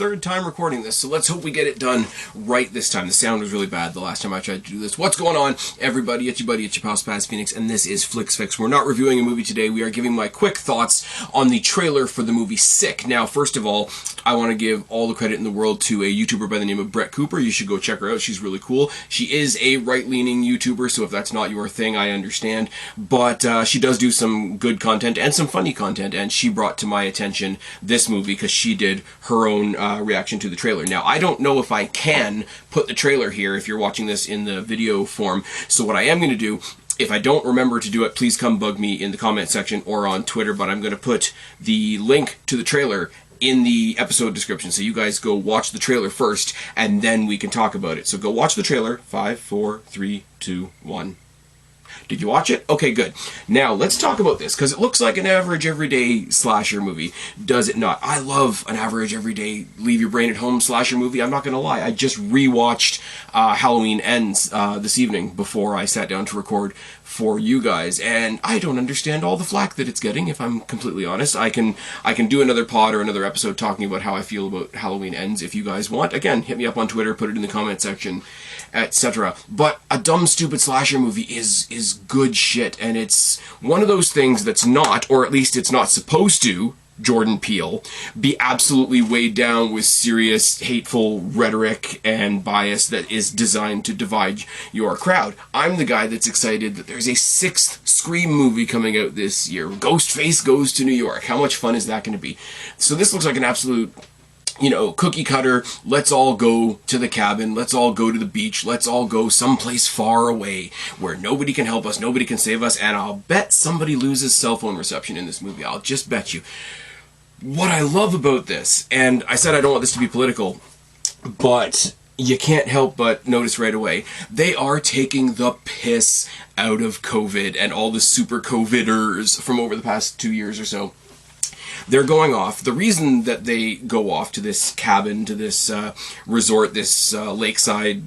third time recording this, so let's hope we get it done right this time. The sound was really bad the last time I tried to do this. What's going on, everybody? It's your buddy, it's your pal Spaz Phoenix, and this is FLIX. We're not reviewing a movie today. We are giving my quick thoughts on the trailer for the movie Sick. Now, first of all, I want to give all the credit in the world to a YouTuber by the name of Brett Cooper. You should go check her out. She's really cool. She is a right-leaning YouTuber, so if that's not your thing, I understand. But she does do some good content and some funny content, and she brought to my attention this movie because she did her own reaction to the trailer. Now, I don't know if I can put the trailer here if you're watching this in the video form, so what I am going to do, if I don't remember to do it, please come bug me in the comment section or on Twitter, but I'm going to put the link to the trailer in the episode description, so you guys go watch the trailer first, and then we can talk about it. So go watch the trailer. 5, 4, 3, 2, 1. Did you watch it? Okay, good. Now, let's talk about this, because it looks like an average, everyday slasher movie. Does it not? I love an average, everyday, leave-your-brain-at-home slasher movie. I'm not going to lie. I just rewatched Halloween Ends this evening before I sat down to record for you guys, and I don't understand all the flack that it's getting, if I'm completely honest. I can do another pod or another episode talking about how I feel about Halloween Ends if you guys want. Again, hit me up on Twitter, put it in the comment section, etc. But a dumb, stupid slasher movie is good shit, and it's one of those things that's not, or at least it's not supposed to, Jordan Peele, be absolutely weighed down with serious, hateful rhetoric and bias that is designed to divide your crowd. I'm the guy that's excited that there's a 6th Scream movie coming out this year. Ghostface Goes to New York. How much fun is that going to be? So this looks like an absolute, cookie cutter. Let's all go to the cabin. Let's all go to the beach. Let's all go someplace far away where nobody can help us, nobody can save us, and I'll bet somebody loses cell phone reception in this movie. I'll just bet you. What I love about this, and I said I don't want this to be political, but you can't help but notice right away, they are taking the piss out of COVID and all the super COVIDers from over the past 2 years or so. They're going off. The reason that they go off to this cabin, to this resort, this lakeside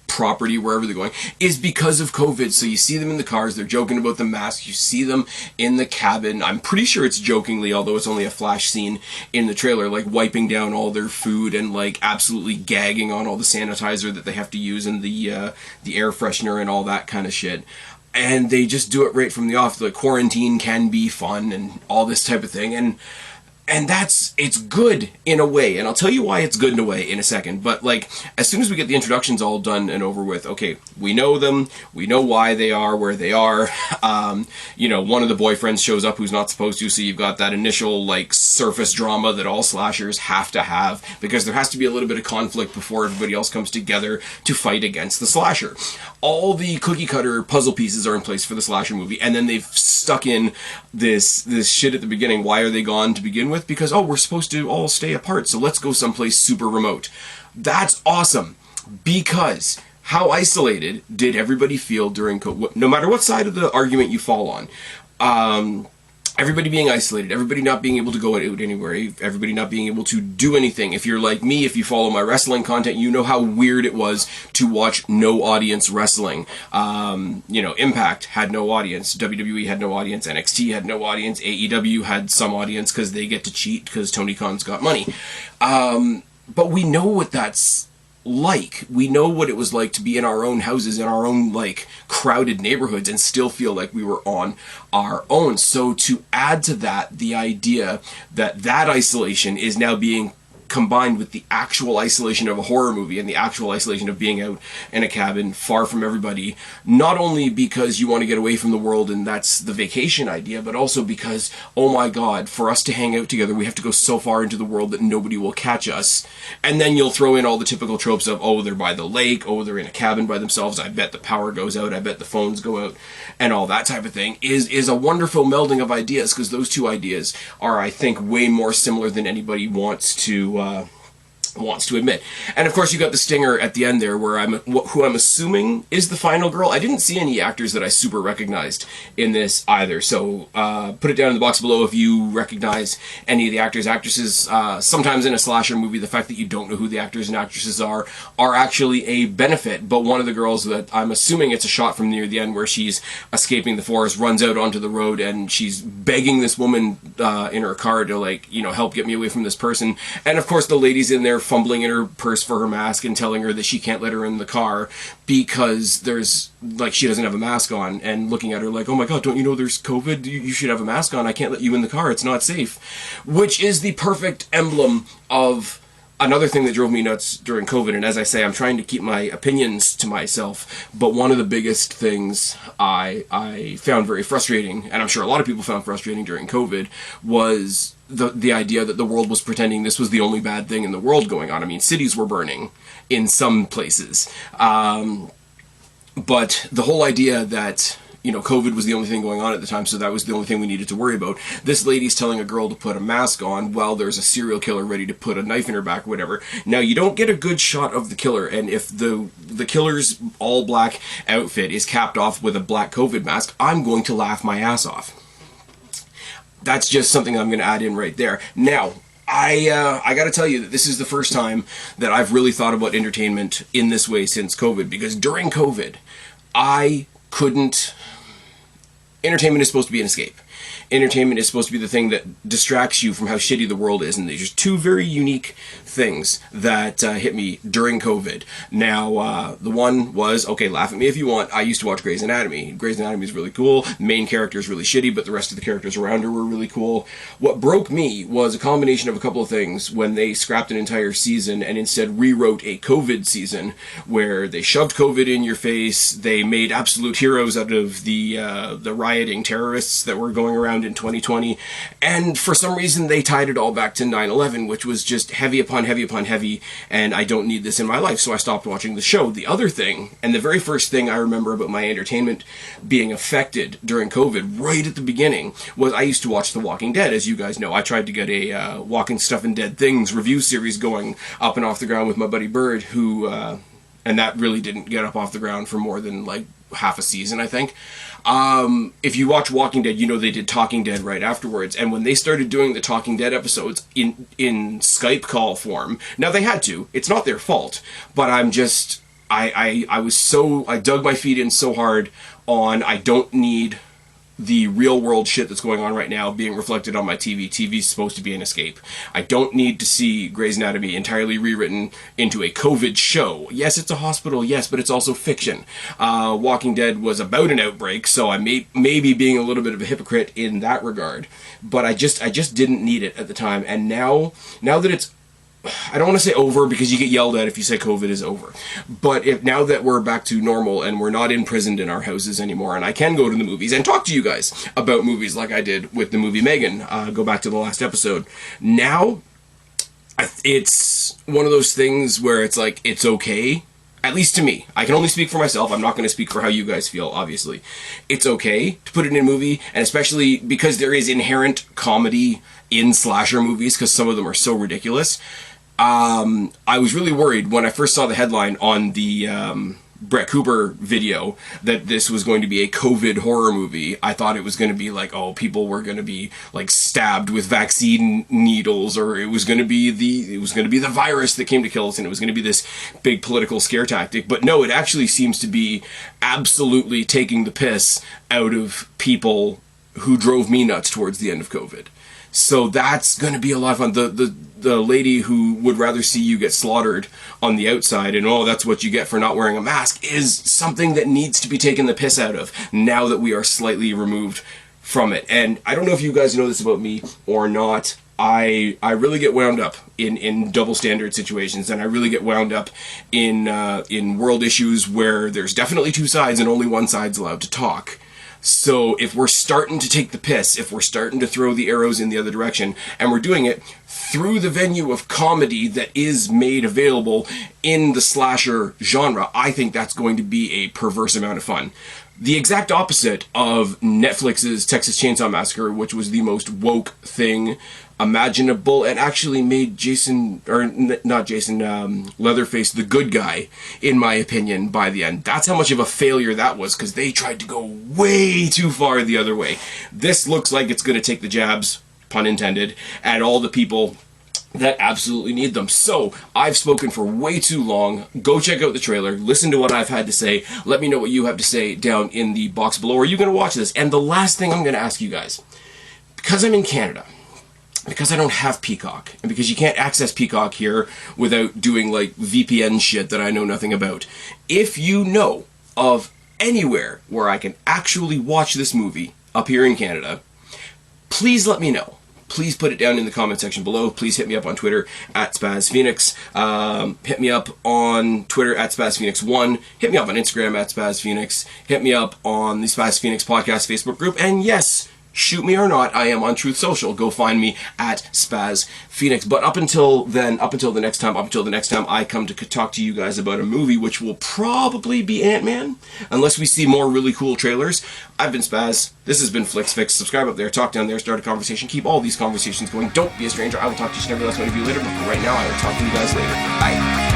property, wherever they're going, is because of COVID. So you see them in the cars, they're joking about the masks, you see them in the cabin, I'm pretty sure it's jokingly, although it's only a flash scene in the trailer, like wiping down all their food and like absolutely gagging on all the sanitizer that they have to use and the air freshener and all that kind of shit. And they just do it right from the off, like quarantine can be fun and all this type of thing, and it's good in a way, and I'll tell you why it's good in a way in a second, but like, as soon as we get the introductions all done and over with, okay, we know them, we know why they are where they are, one of the boyfriends shows up who's not supposed to, so you've got that initial, like, surface drama that all slashers have to have, because there has to be a little bit of conflict before everybody else comes together to fight against the slasher. All the cookie-cutter puzzle pieces are in place for the slasher movie, and then they've stuck in this shit at the beginning. Why are they gone to begin with? Because, we're supposed to all stay apart, so let's go someplace super remote. That's awesome, because how isolated did everybody feel during COVID? No matter what side of the argument you fall on, everybody being isolated, everybody not being able to go out anywhere, everybody not being able to do anything. If you're like me, if you follow my wrestling content, you know how weird it was to watch no audience wrestling. Impact had no audience, WWE had no audience, NXT had no audience, AEW had some audience because they get to cheat because Tony Khan's got money. But we know what that's like. We know what it was like to be in our own houses, in our own, like, crowded neighborhoods and still feel like we were on our own. So to add to that the idea that that isolation is now being combined with the actual isolation of a horror movie and the actual isolation of being out in a cabin far from everybody, not only because you want to get away from the world and that's the vacation idea, but also because, oh my god, for us to hang out together we have to go so far into the world that nobody will catch us. And then you'll throw in all the typical tropes of, oh, they're by the lake, oh, they're in a cabin by themselves, I bet the power goes out, I bet the phones go out, and all that type of thing is a wonderful melding of ideas, because those two ideas are, I think, way more similar than anybody wants to wants to admit. And of course you got the stinger at the end there where who I'm assuming is the final girl. I didn't see any actors that I super recognized in this either, so put it down in the box below if you recognize any of the actors, actresses. Sometimes in a slasher movie the fact that you don't know who the actors and actresses are actually a benefit, but one of the girls that I'm assuming it's a shot from near the end where she's escaping the forest, runs out onto the road, and she's begging this woman in her car to, like, you know, help get me away from this person. And of course the lady's in there fumbling in her purse for her mask and telling her that she can't let her in the car because there's, like, she doesn't have a mask on, and looking at her like, oh my god, don't you know there's COVID? You should have a mask on. I can't let you in the car. It's not safe. Which is the perfect emblem of another thing that drove me nuts during COVID. And as I say, I'm trying to keep my opinions to myself, but one of the biggest things I found very frustrating, and I'm sure a lot of people found frustrating during COVID, was the idea that the world was pretending this was the only bad thing in the world going on. I mean, cities were burning in some places. But the whole idea that, you know, COVID was the only thing going on at the time, so that was the only thing we needed to worry about. This lady's telling a girl to put a mask on while there's a serial killer ready to put a knife in her back or whatever. Now, you don't get a good shot of the killer, and if the killer's all-black outfit is capped off with a black COVID mask, I'm going to laugh my ass off. That's just something I'm going to add in right there. Now, I got to tell you that this is the first time that I've really thought about entertainment in this way since COVID, because during COVID, I couldn't... Entertainment is supposed to be an escape. Entertainment is supposed to be the thing that distracts you from how shitty the world is, and there's two very unique things that hit me during COVID. Now, the one was, okay, laugh at me if you want, I used to watch Grey's Anatomy. Grey's Anatomy is really cool. The main character is really shitty, but the rest of the characters around her were really cool. What broke me was a combination of a couple of things when they scrapped an entire season and instead rewrote a COVID season where they shoved COVID in your face, they made absolute heroes out of the rioting terrorists that were going around in 2020, and for some reason they tied it all back to 9/11, which was just heavy upon heavy upon heavy, and I don't need this in my life, so I stopped watching the show. The other thing, and the very first thing I remember about my entertainment being affected during COVID, right at the beginning, was I used to watch The Walking Dead. As you guys know, I tried to get a Walking Stuff and Dead Things review series going up and off the ground with my buddy Bird, who, and that really didn't get up off the ground for more than, like, half a season, I think. If you watch Walking Dead, you know they did Talking Dead right afterwards, and when they started doing the Talking Dead episodes in Skype call form, now they had to, it's not their fault, but I'm just, I dug my feet in so hard on, I don't need the real world shit that's going on right now being reflected on my TV. TV's supposed to be an escape. I don't need to see Grey's Anatomy entirely rewritten into a COVID show. Yes, it's a hospital, yes, but it's also fiction. Walking Dead was about an outbreak, so I may be being a little bit of a hypocrite in that regard. But I just didn't need it at the time, and now that it's, I don't want to say over because you get yelled at if you say COVID is over. But now that we're back to normal and we're not imprisoned in our houses anymore, and I can go to the movies and talk to you guys about movies like I did with the movie Megan, go back to the last episode. Now, it's one of those things where it's like, it's okay. At least to me. I can only speak for myself. I'm not going to speak for how you guys feel, obviously. It's okay to put it in a movie, and especially because there is inherent comedy in slasher movies, because some of them are so ridiculous. I was really worried when I first saw the headline on the Brett Cooper video that this was going to be a COVID horror movie. I thought it was going to be like, oh, people were going to be like stabbed with vaccine needles, or it was going to be the virus that came to kill us, and it was going to be this big political scare tactic. But no, it actually seems to be absolutely taking the piss out of people who drove me nuts towards the end of COVID. So that's going to be a lot of fun. The lady who would rather see you get slaughtered on the outside and, oh, that's what you get for not wearing a mask, is something that needs to be taken the piss out of now that we are slightly removed from it. And I don't know if you guys know this about me or not. I really get wound up in double standard situations, and I really get wound up in world issues where there's definitely two sides and only one side's allowed to talk. So if we're starting to take the piss, if we're starting to throw the arrows in the other direction, and we're doing it through the venue of comedy that is made available in the slasher genre, I think that's going to be a perverse amount of fun. The exact opposite of Netflix's Texas Chainsaw Massacre, which was the most woke thing imaginable and actually made Leatherface the good guy, in my opinion, by the end. That's how much of a failure that was, because they tried to go way too far the other way. This looks like it's going to take the jabs, pun intended, at all the people that absolutely need them. So, I've spoken for way too long. Go check out the trailer, listen to what I've had to say, let me know what you have to say down in the box below. Are you going to watch this? And the last thing I'm going to ask you guys, because I'm in Canada, because I don't have Peacock, and because you can't access Peacock here without doing like VPN shit that I know nothing about, if you know of anywhere where I can actually watch this movie up here in Canada, please let me know. Please put it down in the comment section below. Please hit me up on Twitter at SpazPhoenix. Hit me up on Twitter at SpazPhoenix1. Hit me up on Instagram at SpazPhoenix. Hit me up on the Spaz Phoenix Podcast Facebook group. And yes, shoot me or not, I am on Truth Social. Go find me at Spaz Phoenix. But up until the next time I come to talk to you guys about a movie, which will probably be Ant-Man, unless we see more really cool trailers. I've been Spaz. This has been Flix Fix. Subscribe up there, talk down there, start a conversation. Keep all these conversations going. Don't be a stranger. I will talk to each and every last one of you later. But for right now, I will talk to you guys later. Bye.